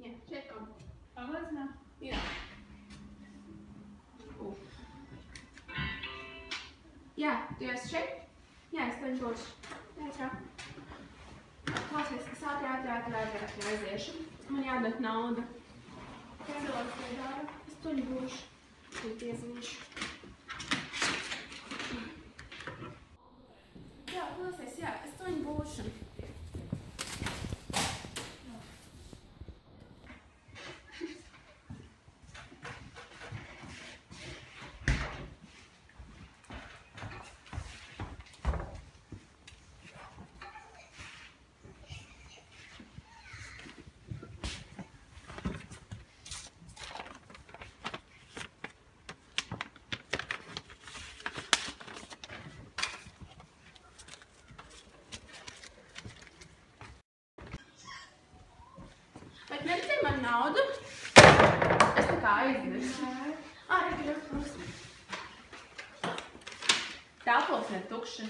Jā, šeit kom. Pamazināju? Jā. Jā, tu esi šeit? Jā, es tevi būšu. Jā, čau. Klausies, es ātri aiziešu. Man jādod nauda. Piedalās pie dara. Es tuļu būšu. Tu piezīšu. Jā, klausies, jā, es tuļu būšu. Bet neredzēji man naudu? Es tā kā aizmirsu. Redz. Tāpos ne tukši.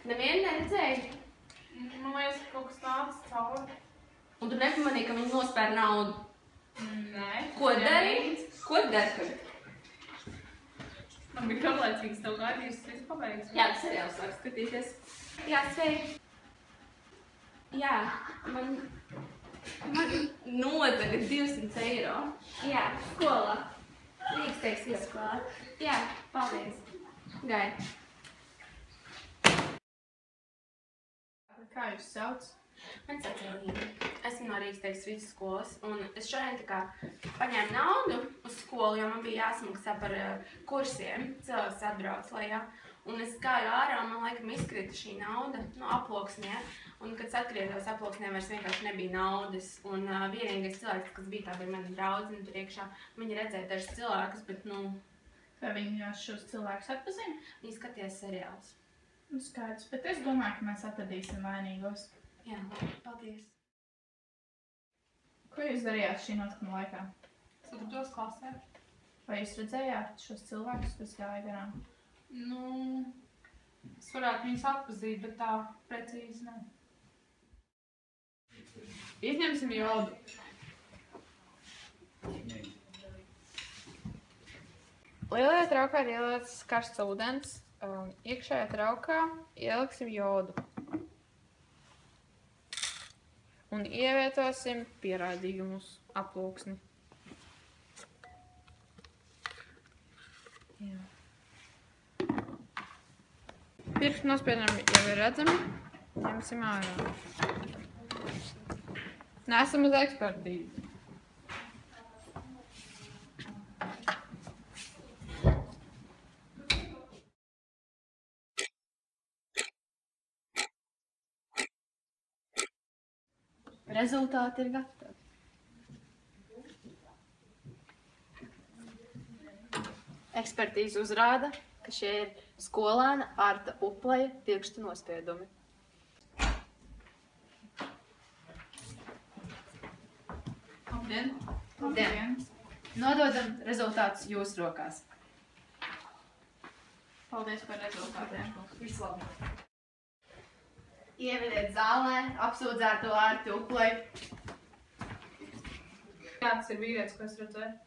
Nevienu neredzēji? Man liekas, ka kaut kas tāds cauri. Un tu nepamanīji, ka viņi nospēra naudu? Nē. Ko dari? Ko dari tagad? Man bija kāplaicīgs tev gaidījis, es visu pabeigšu. Jā, tas arī jau sāk skatīties. Jā, sveiki. Jā, man nozaga 200 eiro. Jā, skolā. Rīgas teiks skolā. Jā, paldies. Gaidi. Kā jūs sauc? Man sauc Elīna. Esmu no Rīgas teiks vidusskolas. Un es šodien tā kā paņēmu naudu uz skolu, jo man bija jāsmaksā par kursiem. Cilvēks atbrauc lejā. Un es gāju ārā un man laikam izkrita šī nauda no aploksnē. Un, kad es atgrietos aploksnē, vairs vienkārši nebija naudas. Un vienīgais cilvēks, kas bija tā, bija mana draudzene tur iekšā. Viņi redzēja dažus cilvēkus, bet, Vai viņi šos cilvēkus atpazina? viņi skatījās seriālus. Skaidrs, bet es domāju, ka mēs atradīsim vainīgos. Jā, paldies. Ko jūs darījāt šī notikuma laikā? 4. klasē. Vai jūs redzējāt šos cilvēkus, kas gāja garām? Es varētu viņus atpazīt, bet tā precīzi ne. Izņemsim jodu. Lielajā traukā ir ieliec karsts ūdens. Iekšējā traukā ieliksim jodu. Un ievietosim pierādījumus aploksni. Jā. Pirkstu nospiedumi jau ir redzami. Ņemsim ārā. Neesam uz ekspertīzi. Rezultāti ir gatavi. Ekspertīze uzrāda, ka šie ir skolēna Arta Upleja pirkstu nospiedumi. Labdien! Labdien! Nododam rezultātus jūsu rokās. Paldies par rezultātiem. Visu labi! Ievediet zālē apsūdzēto Artu Upleju. Kāds ir vīrietis, ko es redzēju?